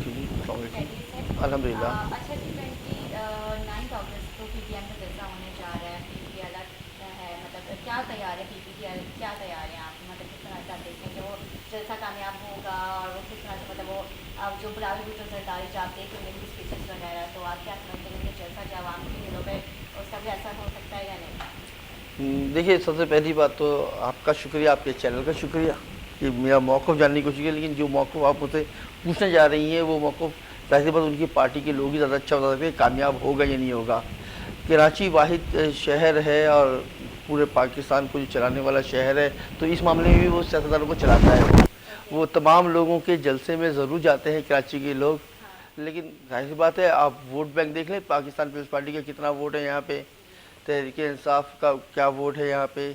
जी, अस्सलाम खैरियत से। वालेकुम। अल्हम्दुलिल्लाह। अच्छा जी, 29 अगस्त को पीटीएम का जलसा होने जा रहा है, पीपीटी अलग है, मतलब क्या तैयार है पीपीटी क्या तैयार है आप, मतलब किस तरह से आप देखते हैं कि वो जलसा कामयाब होगा, और वो किस तरह से, मतलब वो अब जो बुलावे भुट्टो सरदारी जो आप देख रहे हैं उनकी स्पीचेस वगैरह, तो आप क्या समझते हैं कि जलसा जो आवाम के दिलों पे उसका भी असर हो सकता है या नहीं? देखिए, सबसे पहली बात तो आपका शुक्रिया, आपके चैनल का शुक्रिया कि मेरा मौक़िफ़ जानने की कोशिश की, लेकिन जो मौक़िफ़ आप मुझसे पूछने जा रही हैं वो मौक़िफ़ ज़ाहिर सी बात उनकी पार्टी के लोग ही ज़्यादा अच्छा बता सकते हैं कामयाब होगा या नहीं होगा। कराची वाहिद शहर है और पूरे पाकिस्तान को जो चलाने वाला शहर है, तो इस मामले में भी वो सियासतदानों को चलाता है ओके। वो तमाम लोगों के जलसे में ज़रूर जाते हैं कराची के लोग, हाँ। लेकिन ज़ाहिर सी बात है आप वोट बैंक देख लें पाकिस्तान पीपल्स पार्टी का कितना वोट है यहाँ पे, तहरीक-ए-इंसाफ का क्या वोट है यहाँ पे,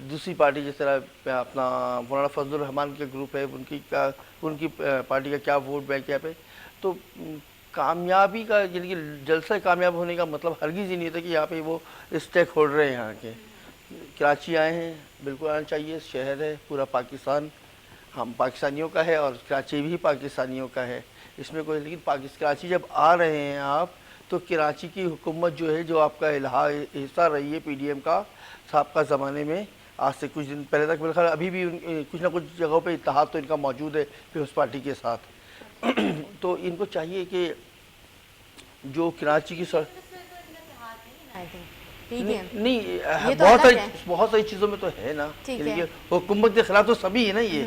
दूसरी पार्टी जिस तरह अपना मौलाना फजलुर रहमान के ग्रुप है उनकी पार्टी का क्या वोट बैंक है यहाँ पे। तो कामयाबी का यानी कि जलसा कामयाब होने का मतलब हरगिज़ ही नहीं था कि यहाँ पे वो स्टेक होल्डर हैं यहाँ के। कराची आए हैं, बिल्कुल आना चाहिए, शहर है पूरा पाकिस्तान हम पाकिस्तानियों का है और कराची भी पाकिस्तानियों का है, इसमें कोई, लेकिन कराची जब आ रहे हैं आप तो कराची की हुकूमत जो है, जो आपका हिस्सा रही है पीडीएम का साबका ज़माने में, आज से कुछ दिन पहले तक मेरे ख्याल अभी भी कुछ ना कुछ जगहों पे इत्तेहाद तो इनका मौजूद है पीपल्स पार्टी के साथ। तो इनको चाहिए कि जो कराची की सर पीटीएम नहीं ये तो अलग है। बहुत सारी चीज़ों में तो है ना, ठीक यानी है। कि हुकूमत के खिलाफ तो सभी है ना ये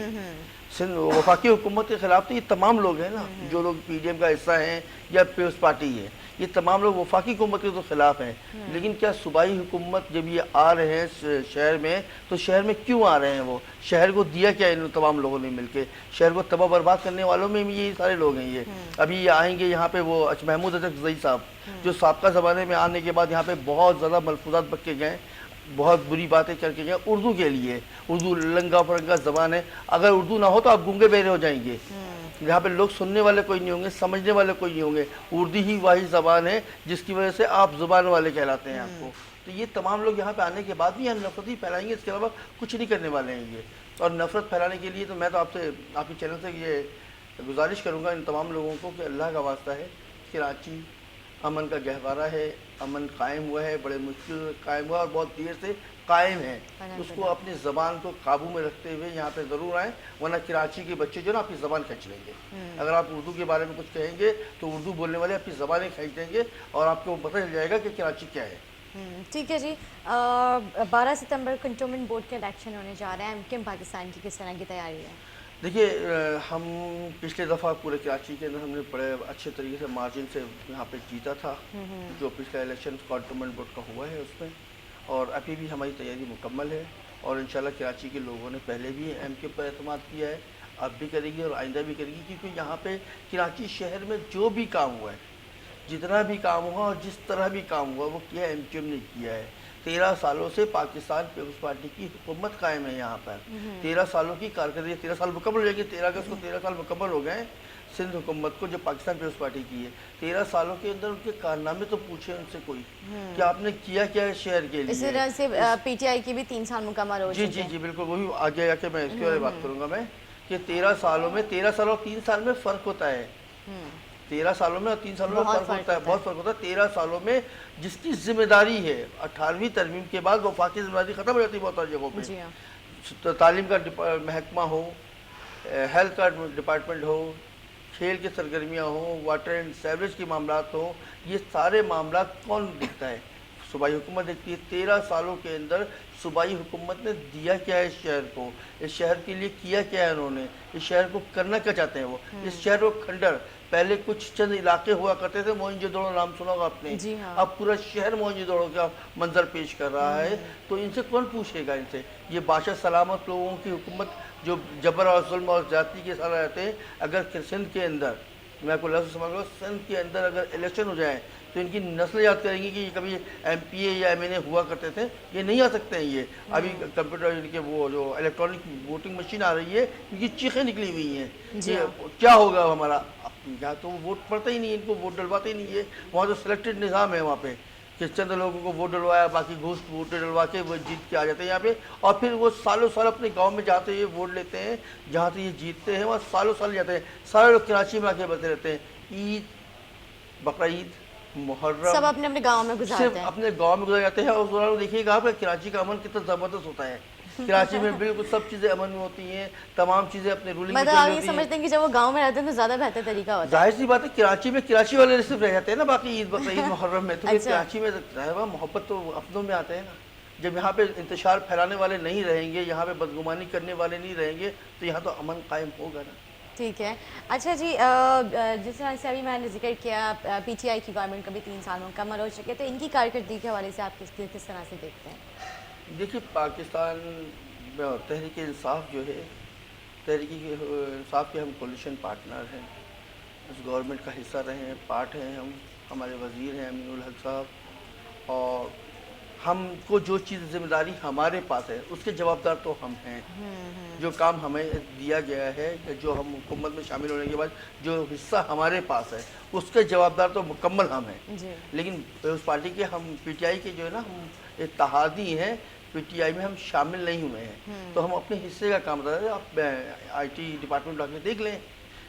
सिंध वफाकी हुकूमत के खिलाफ तो ये तमाम लोग हैं ना, जो लोग पीडीएम का हिस्सा हैं या पीपल्स पार्टी है, ये तमाम लोग वफाकी हुकूमत के तो खिलाफ हैं। लेकिन क्या सूबाई हुकूमत जब ये आ रहे हैं शहर में, तो शहर में क्यों आ रहे हैं, वो शहर को दिया क्या इन तमाम लोगों ने मिलके, शहर को तबाह बर्बाद करने वालों में भी ये सारे लोग हैं ये। अभी ये आएंगे यहाँ पे वो महमूद अजहर साहब, जो साबका ज़माने में आने के बाद यहाँ पे बहुत ज़्यादा मलफूजात बक के गए, बहुत बुरी बातें करके गए उर्दू के लिए। उर्दू लंगा फरंगा ज़बान है, अगर उर्दू ना हो तो आप गूंगे बहरे हो जाएंगे, यहाँ पे लोग सुनने वाले कोई नहीं होंगे, समझने वाले कोई नहीं होंगे। उर्दू ही वाही ज़बान है जिसकी वजह से आप ज़ुबान वाले कहलाते हैं आपको। तो ये तमाम लोग यहाँ पे आने के बाद भी यहाँ नफरत ही फैलाएंगे, इसके अलावा कुछ नहीं करने वाले हैं ये। और नफरत फैलाने के लिए तो मैं तो आपसे आपके चैनल से ये गुजारिश करूँगा इन तमाम लोगों को कि अल्लाह का वास्ता है, कराची अमन का गहवारा है, अमन कायम हुआ है, बड़े मुश्किल कायम हुआ और बहुत देर से कायम है, उसको अपनी ज़बान को काबू में रखते हुए यहाँ पे ज़रूर आएँ, वरना कराची के बच्चे जो ना आपकी ज़बान खींच लेंगे। अगर आप उर्दू के बारे में कुछ कहेंगे तो उर्दू बोलने वाले आपकी ज़बानें खींच लेंगे और आपको पता चल जाएगा कि कराची क्या है। ठीक है जी। 12 सितंबर कंटोनमेंट बोर्ड के इलेक्शन होने जा रहे हैं, एमकेएम पाकिस्तान की किस तरह की तैयारी है? देखिए, हम पिछले दफ़ा पूरे कराची के अंदर हमने बड़े अच्छे तरीके से मार्जिन से यहाँ पे जीता था, जो पिछला इलेक्शन कंटोनमेंट बोर्ड का हुआ है उसमें, और अभी भी हमारी तैयारी मुकम्मल है और इंशाल्लाह कराची के लोगों ने पहले भी एमके पर एतमाद किया है, अब भी करेगी और आइंदा भी करेगी, क्योंकि यहाँ पे कराची शहर में जो भी काम हुआ है, जितना भी काम हुआ और जिस तरह भी काम हुआ वो किया एमक्यूएम ने किया है। 13 सालों से पाकिस्तान पीपल्स पार्टी की हुकूमत कायम है यहाँ पर। 13 सालों की कारकर्दगी, 13 साल मुकम्मल हो जाएंगे, 13 अगस्त को 13 साल मुकम्मल हो गए सिंध हुकूमत को, जो पाकिस्तान पीपल्स पार्टी की है। 13 सालों के अंदर उनके कारनामे तो पूछे उनसे कोई कि आपने किया क्या है शहर के लिए। इस तरह से पीटीआई की भी 3 साल मुकम्मल हो जी चुके जी हैं। जी बिल्कुल, वही आगे आके मैं इसके बारे में बात करूँगा मैं, कि 13 सालों में 13 साल और 3 साल में फ़र्क होता है। 13 सालों में और 3 सालों में फ़र्क होता है, बहुत फ़र्क होता है। 13 सालों में जिसकी जिम्मेदारी है, 18वीं तरमीम के बाद वफाकी जिम्मेदारी ख़त्म हो जाती है बहुत सारी जगहों पे। तालीम का महकमा हो, हेल्थ का डिपार्टमेंट हो, खेल की सरगर्मियाँ हो, वाटर एंड सीवरेज के मामलात हो, ये सारे मामलात कौन देखता है? सूबाई हुकूमत देखती है। 13 सालों के अंदर सूबाई हुकूमत ने दिया क्या है इस शहर को, इस शहर के लिए किया क्या है उन्होंने, इस शहर को करना क्या चाहते हैं वो, इस शहर को खंडर, पहले कुछ चंद इलाके हुआ करते थे, मोहनजोदड़ो नाम सुना होगा आपने, अब पूरा शहर मोहनजोदड़ो का मंजर पेश कर रहा है। तो इनसे कौन पूछेगा, इनसे ये बादशाह सलामत लोगों की हुकूमत जो जबर और जुल्म और जाति के साथ रहते हैं। अगर सिंध के अंदर, मैं आपको लफ्ज़ समझ रहा हूँ, सिंध के अंदर अगर इलेक्शन हो जाए तो इनकी नस्ल याद करेंगी कि कभी एमपीए या एमएनए हुआ करते थे, ये नहीं आ सकते हैं ये। अभी कंप्यूटर इनके वो जो इलेक्ट्रॉनिक वोटिंग मशीन आ रही है, इनकी चीखें निकली हुई हैं कि क्या होगा हमारा, या तो वोट पड़ता ही नहीं, इनको वोट डलवाते ही नहीं है, वहाँ तो सिलेक्टेड निज़ाम है वहाँ पे। कि चंद लोगों को वोट डलवाया, बाकी घूस वोट डलवा के वो जीत के आ जाते हैं यहाँ पे, और फिर वो सालों साल अपने गांव में जाते हैं, वोट लेते हैं, जहाँ से ये जीतते हैं वहाँ सालों साल जाते हैं। सारे लोग कराची में आके बसते रहते हैं। ईद, बकरा ईद, मुहर्रम सब अपने अपने गांव में गुजारते सिर्फ हैं। अपने गांव में गुजर जाते हैं। और उस दौरान देखिएगा आप कराची का अमन कितना ज़बरदस्त होता है। कराची में बिल्कुल सब चीज़ें अमन में होती हैं, तमाम चीज़ें अपने रूलिंग में मतलब चल आप रही ये होती हैं। समझते हैं कि जब वो गांव में रहते हैं तो ज्यादा बेहतर तरीका होता है। जाहिर सी बात है, कराची में कराची वाले सिर्फ रह जाते हैं ना, बाकी ईद, बकरा ईद, मुहर्रम में तो अच्छा। कराची में मोहब्बत तो अपनों में आते हैं ना। जब यहाँ पे इंतशार फैलाने वाले नहीं रहेंगे, यहाँ पे बदगुमानी करने वाले नहीं रहेंगे, तो यहाँ तो अमन कायम होगा ना। ठीक है। अच्छा जी, जिस तरह से अभी मैंने जिक्र किया पीटीआई की गवर्नमेंट का भी 3 साल मुकम्मल हो चुके, तो इनकी कारकर्दगी के हवाले से आप किस तरह से देखते हैं? देखिए, पाकिस्तान में तहरीक इंसाफ जो है, तहरीक इंसाफ के हम कोलिशन पार्टनर हैं, उस गवर्नमेंट का हिस्सा रहे हैं, पार्ट हैं हम। हमारे वज़ीर हैं अमीनुल हक साहब, और हमको जो चीज़ जिम्मेदारी हमारे पास है उसके जवाबदार तो हम हैं। जो काम हमें दिया गया है, जो हम हुकूमत में शामिल होने के बाद जो हिस्सा हमारे पास है उसके जवाबदार तो मुकम्मल हम हैं जी। लेकिन उस पार्टी के हम पीटीआई के जो है ना, हम इत्तेहादी हैं, पीटीआई में हम शामिल नहीं हुए हैं, तो हम अपने हिस्से का काम बता रहे हैं। आप आईटी डिपार्टमेंट आके देख लें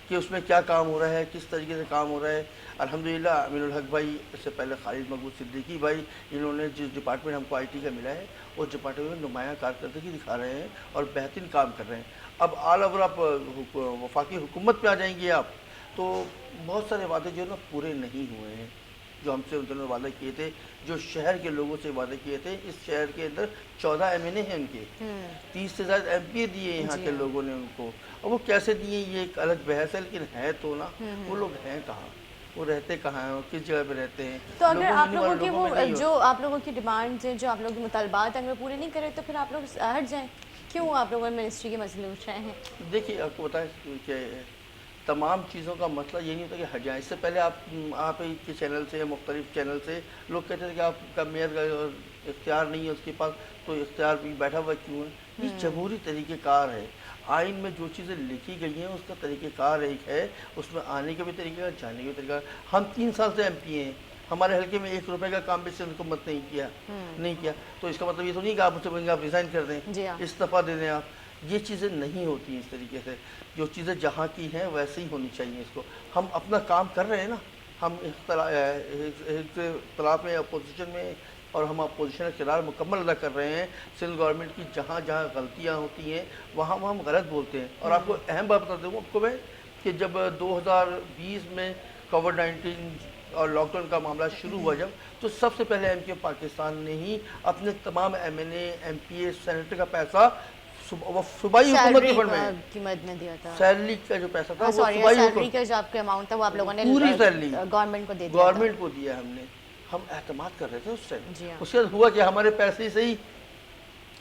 कि उसमें क्या काम हो रहा है, किस तरीके से काम हो रहा है। अल्हम्दुलिल्लाह अमीनुल हक भाई, इससे पहले खालिद मकबूल सिद्दीकी भाई, इन्होंने जिस डिपार्टमेंट हमको आईटी का मिला है उस डिपार्टमेंट में नुमायाँ कारकर्दगी दिखा रहे हैं और बेहतरीन काम कर रहे हैं। अब आल ओवर आप वफाकी हुकूमत में आ जाएंगे आप, तो बहुत सारे वादे जो है ना पूरे नहीं हुए हैं जो हमसे उन्होंने वादा किए थे, जो शहर के लोगों से वादे किए थे। इस शहर के अंदर 14 एमएनए हैं उनके, 30 से ज़्यादा एमपीए दिए यहाँ के लोगों ने उनको। और वो कैसे दिए ये एक अलग बहस है, लेकिन है तो ना, वो लोग हैं कहाँ, वो रहते कहाँ हैं, किस जगह पे रहते हैं। तो अगर लोगों आप में लोगों नहीं, के लोगों में वो नहीं जो आप लोगों की डिमांड्स हैं, जो आप लोगों के मुतालबात हैं, अगर पूरे नहीं करे तो फिर आप लोग हट जाएं। क्यों आप लोग मिनिस्ट्री के मसले उठ रहे हैं? देखिए, आपको बताएं कि तमाम चीज़ों का मतलब ये नहीं होता कि हट जाए। इससे पहले आप के चैनल से, मुख्तलिफ चैनल से लोग कहते थे कि आपका मेयर का इख्तियार नहीं है उसके पास, तो इख्तियार भी बैठा हुआ क्यों है। ये जमहूरी तरीक़ेकार है। आइन में जो चीज़ें लिखी गई हैं उसका तरीक़ेकार एक है, उसमें आने का भी तरीका, जाने का भी तरीका। हम 3 साल से एमपी हैं, हमारे हल्के में 1 रुपए का काम भी सिर्फ हुकूमत नहीं किया, तो इसका मतलब ये तो नहीं कि आप मुझसे बोलेंगे आप रिज़ाइन कर दें, इस्तीफ़ा दे दें आप। ये चीज़ें नहीं होती इस तरीके से। जो चीज़ें जहाँ की हैं वैसे ही होनी चाहिए। इसको हम अपना काम कर रहे हैं ना, हम इख्तिलाफ में, अपोजिशन में, और हम अपोजिशन का किरदार मुकम्मल अदा कर रहे हैं। सिंध गवर्नमेंट की जहाँ जहाँ गलतियाँ होती हैं वहाँ हम गलत बोलते हैं। और आपको अहम बात बता दूँ आपको मैं, कि जब 2020 में कोविड-19 और लॉकडाउन का मामला शुरू हुआ जब, तो सबसे पहले एमके पाकिस्तान ने ही अपने तमाम एमएनए, एमपीए, सेनेटर का पैसा सूबाई हुकूमत के फंड में की मद में दिया था। सैलरी का जो पैसा था वो सूबाई सैलरी का जो आपका अमाउंट था वो आप लोगों ने पूरी सैलरी गवर्नमेंट को दे दिया, गवर्नमेंट को दिया हमने। हम एतमाद कर रहे थे उस टाइम। हाँ। उसके बाद हुआ कि हमारे पैसे से ही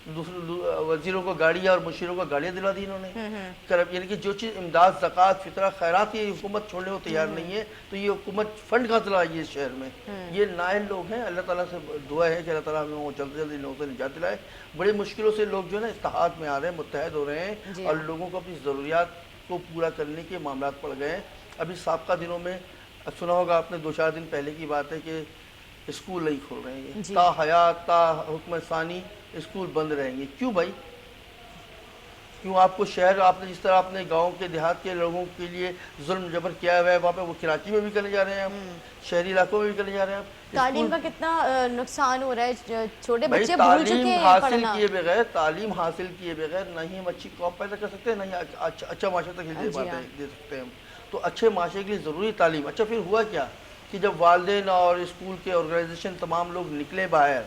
वजीरों को गाड़ियाँ और मुशीरों को गाड़ियाँ दिला दी इन्होंने। यानी कि जो चीज़ इमदाद, ज़कात, फितरा, खैरात ये हुकूमत छोड़ने को तैयार नहीं है, तो ये हुकूमत फंड कहाँ दिला ये शहर में। ये नायल लोग हैं। अल्लाह ताला से दुआ है कि अल्लाह ताला हम लोगों को जल्दी जल्दी लोगों से निजात दिलाए। बड़ी मुश्किलों से लोग जो है ना इत्तेहाद में आ रहे हैं, मुत्तहद हो रहे हैं, और लोगों को अपनी ज़रूरियात को पूरा करने के मामला पड़ गए हैं। अभी साबका दिनों में सुना होगा आपने, 2-4 दिन पहले की बात है कि स्कूल नहीं खोल रहे हैं, ता हयात, ता हुक्म सानी स्कूल बंद रहेंगे। क्यों भाई? क्यों? आपको शहर, आपने जिस तरह अपने गांव के देहात के लोगों के लिए जुल्म जबर किया हुआ है, वहाँ पे वो कराची में भी करने जा रहे हैं, आप शहरी इलाकों में भी करने जा रहे हैं। आप तालीम का कितना नुकसान हो रहा है, छोटे बच्चे भूल तालीम चुके हैं हासिल पढ़ना। किए बगैर, तालीम हासिल किए बगैर ना ही हम अच्छी कौम पैदा कर सकते हैं, ना ही अच्छा माशरे तक दे सकते हैं हम। तो अच्छे माशरे के लिए ज़रूरी तालीम। अच्छा, फिर हुआ क्या कि जब वालिदैन और स्कूल के ऑर्गेनाइजेशन तमाम लोग निकले बाहर,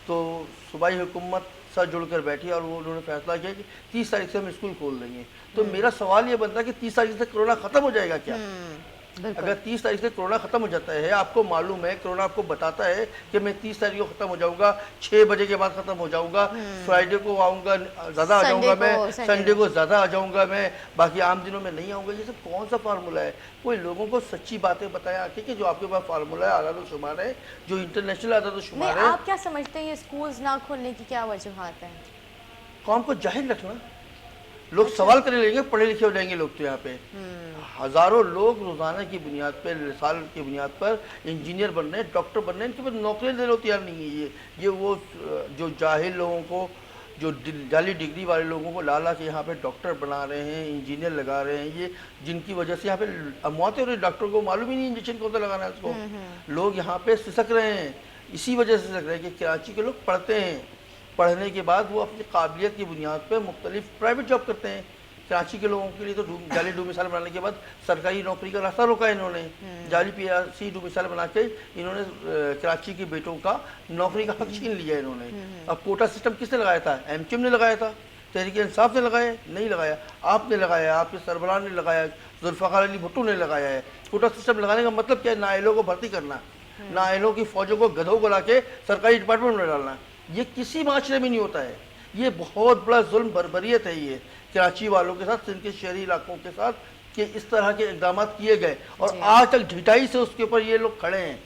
तो सूबाई हुकूमत साथ जुड़कर बैठी और वो उन्होंने फैसला किया कि 30 तारीख से हम स्कूल खोल देंगे। तो मेरा सवाल ये बनता है कि 30 तारीख से कोरोना ख़त्म हो जाएगा क्या? अगर 30 तारीख से कोरोना ख़त्म हो जाता है, आपको मालूम है, कोरोना आपको बताता है कि मैं 30 तारीख को ख़त्म हो जाऊंगा, 6 बजे के बाद ख़त्म हो जाऊंगा, फ्राइडे को आऊँगा ज़्यादा आ जाऊँगा मैं, संडे को ज़्यादा आ जाऊँगा मैं, बाकी आम दिनों में नहीं आऊँगा। ये सब कौन सा फार्मूला है? कोई लोगों को सच्ची बातें बताएं आके कि जो आपके पास फार्मूला है, आदाद शुमार है, जो इंटरनेशनल आदाद शुमार है। आप क्या समझते हैं ये स्कूल्स ना खोलने की क्या वजूहात हैं? कौम को जाहिल रखना, लोग सवाल करने लगेंगे, पढ़े लिखे हो जाएंगे लोग तो यहाँ पे। हजारों लोग रोजाना की बुनियाद पर, साल की बुनियाद पर इंजीनियर बन रहे हैं, डॉक्टर बन रहे हैं, इनके पास नौकरी देने को तैयार नहीं है। ये वो जो जाहिल लोगों को, जो जाली डिग्री वाले लोगों को ला के यहाँ पे डॉक्टर बना रहे हैं, इंजीनियर लगा रहे हैं, ये जिनकी वजह से यहाँ पे मौतें हो रही। डॉक्टर को मालूम ही नहीं इंजेक्शन कौन सा लगाना है उसको। लोग यहाँ पे सिसक रहे हैं, इसी वजह से सिसक रहे हैं कि कराची के लोग पढ़ते हैं, पढ़ने के बाद वो अपनी काबिलियत की बुनियाद पर मुख्तलिफ प्राइवेट जॉब करते हैं। कराची के लोगों के लिए तो जाली डोमिसाइल बनाने के बाद सरकारी नौकरी का रास्ता रोका इन्होंने। जाली पीआरसी डोमिसाइल बना के इन्होंने कराची के बेटों का नौकरी का हक छीन लिया इन्होंने। अब कोटा सिस्टम किसने लगाया था? एमक्यूएम ने लगाया था, तहरीक इंसाफ ने लगाया? नहीं लगाया, आपने लगाया, आपके सरबराह ने लगाया, जुल्फ़िकार अली भुट्टो ने लगाया है। कोटा सिस्टम लगाने का मतलब क्या है? नाअहलों को भर्ती करना, नाअहलों की फौजों को गधों को ला के सरकारी डिपार्टमेंट में डालना। ये किसी माशरे में नहीं होता है। ये बहुत बड़ा जुल्म बर्बरियत है ये कराची वालों के साथ, सिंध के शहरी इलाकों के साथ, कि इस तरह के इकदाम किए गए और आज तक ढिठाई से उसके ऊपर ये लोग खड़े हैं।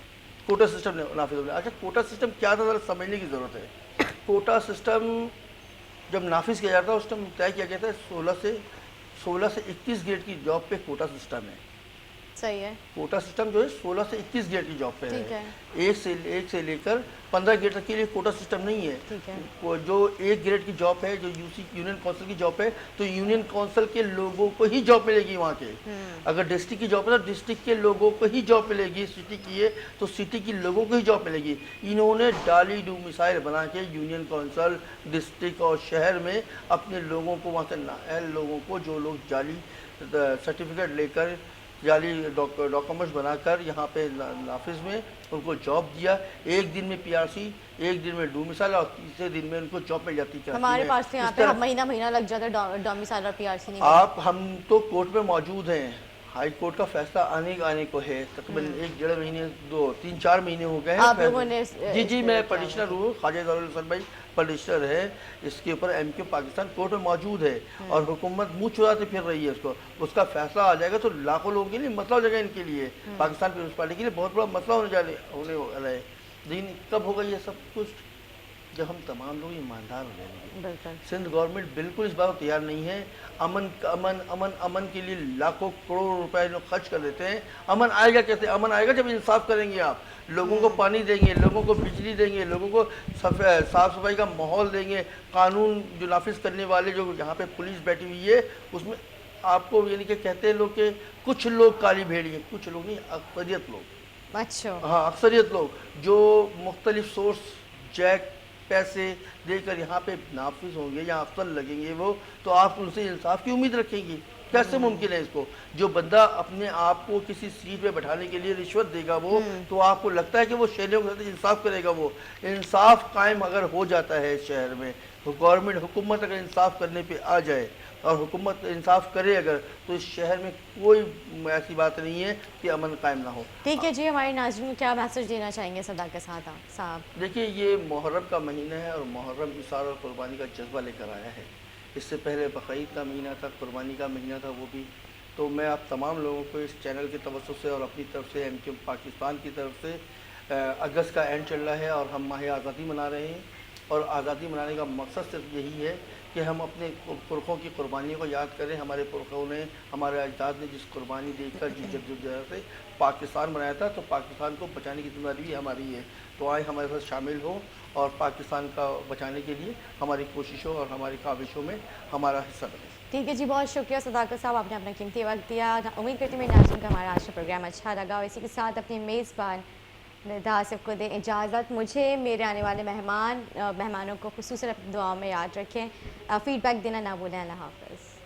कोटा सिस्टम ने नाफिज हो गया। अच्छा, कोटा सिस्टम क्या था, जरा समझने की ज़रूरत है। कोटा सिस्टम जब नाफिज किया जाता है उस टाइम तय किया गया था 16 से 21 ग्रेड की जॉब पे कोटा सिस्टम है। सही है। कोटा सिस्टम जो है 16 से 21 ग्रेड की जॉब पे है। एक से लेकर 15 ग्रेड तक के लिए कोटा सिस्टम नहीं है। वो जो 1 ग्रेड की जॉब है, जो यूनियन काउंसिल की जॉब है, तो यूनियन काउंसिल के लोगों को ही जॉब मिलेगी वहाँ के। अगर डिस्ट्रिक्ट की जॉब है तो डिस्ट्रिक्ट के लोगों को ही जॉब मिलेगी। सिटी की है तो सिटी के लोगों को ही जॉब मिलेगी। इन्होंने डाली डू मिसाइल बना के यूनियन काउंसिल, डिस्ट्रिक्ट और शहर में अपने लोगों को, वहाँ से नाअहल लोगों को, जो लोग जाली सर्टिफिकेट लेकर, जाली डॉक्यूमेंट्स बनाकर यहाँ पे नाफिज में उनको जॉब दिया। एक दिन में पीआरसी, एक दिन में डोमिसाइल और तीसरे दिन में उनको जॉब मिल जाती है। हमारे पास तो यहाँ पे महीना लग जाता है डोमिसाइल और पीआरसी नहीं। हम तो कोर्ट में मौजूद हैं, हाई कोर्ट का फैसला आने को है। तकरीबन 1-1.5 महीने, 2-3-4 महीने हो गए हैं। जी, मैं पटिशनर हूँ, ख्वाजा ज़रूर हसन भाई पटिशनर है। इसके ऊपर एमक्यू पाकिस्तान कोर्ट में मौजूद है और हुकूमत मुँह चुराते फिर रही है उसको। उसका फैसला आ जाएगा तो लाखों लोगों के लिए मसला हो जाएगा, इनके लिए, पाकिस्तान पीपल्स पार्टी के लिए बहुत बड़ा मसला होने वाला है। लेकिन कब होगा ये सब कुछ? जब हम तमाम लोग ईमानदार हो जाएंगे। सिंध गवर्नमेंट बिल्कुल इस बात तैयार नहीं है। अमन के लिए लाखों करोड़ रुपए लोग खर्च कर देते हैं। अमन आएगा कैसे? अमन आएगा जब इंसाफ करेंगे आप, लोगों को पानी देंगे, लोगों को बिजली देंगे, लोगों को साफ सफाई का माहौल देंगे। कानून जो नाफिज करने वाले, जो यहाँ पे पुलिस बैठी हुई है, उसमें आपको यानी कि कहते हैं लोग कि कुछ लोग काली भेड़ी हैं, कुछ लोग नहीं, अक्सरियत लोग। अच्छा, हाँ, अक्सरियत लोग जो मुख्तलिफ सोर्स, चेक, पैसे देकर यहाँ पे नाफिज होंगे, यहाँ अफसर लगेंगे वो, तो आप उनसे इंसाफ की उम्मीद रखेंगी? कैसे मुमकिन है इसको? जो बंदा अपने आप को किसी सीट पे बैठाने के लिए रिश्वत देगा वो, तो आपको लगता है कि वो शहरियों के साथ इंसाफ करेगा? वो इंसाफ कायम अगर हो जाता है शहर में, तो गवर्नमेंट, हुकूमत अगर इंसाफ करने पे आ जाए और हुकूमत इंसाफ करे अगर, तो इस शहर में कोई ऐसी बात नहीं है कि अमन कायम ना हो। ठीक है जी, हमारे नाज़रीन को क्या मैसेज देना चाहेंगे सदाकत साहब? देखिए, ये मुहर्रम का महीना है और मुहर्रम इसार और कुर्बानी का जज्बा लेकर आया है। इससे पहले बकरीद का महीना था, कुर्बानी का महीना था वो भी। तो मैं आप तमाम लोगों को इस चैनल के तवज्जुह से और अपनी तरफ से, एमक्यू पाकिस्तान की तरफ से, अगस्त का एंड चल रहा है और हम माह आज़ादी मना रहे हैं। और आज़ादी मनाने का मकसद सिर्फ यही है कि हम अपने पुरखों की कुर्बानियों को याद करें। हमारे पुरखों ने, हमारे अजदाद ने जिस कुर्बानी देकर, जिस जद्दोजहद से पाकिस्तान बनाया था, तो पाकिस्तान को बचाने की जिम्मेदारी भी हमारी है। तो आए हमारे साथ शामिल हो और पाकिस्तान का बचाने के लिए हमारी कोशिशों और हमारी काविशों में हमारा हिस्सा बने। ठीक है जी, बहुत शुक्रिया सदाकत साहब, आपने अपना कीमती वक्त दिया। उम्मीद करती हूँ मेरे नाज़रीन का हमारा आज का प्रोग्राम अच्छा लगा। और इसी के साथ अपने मेज़बान निदा आसिफ को दें इजाज़त। मुझे, मेरे आने वाले मेहमानों को खुसूसन अपनी दुआओं में याद रखें। फ़ीडबैक देना ना भूलें। अल्लाह हाफ़िज़।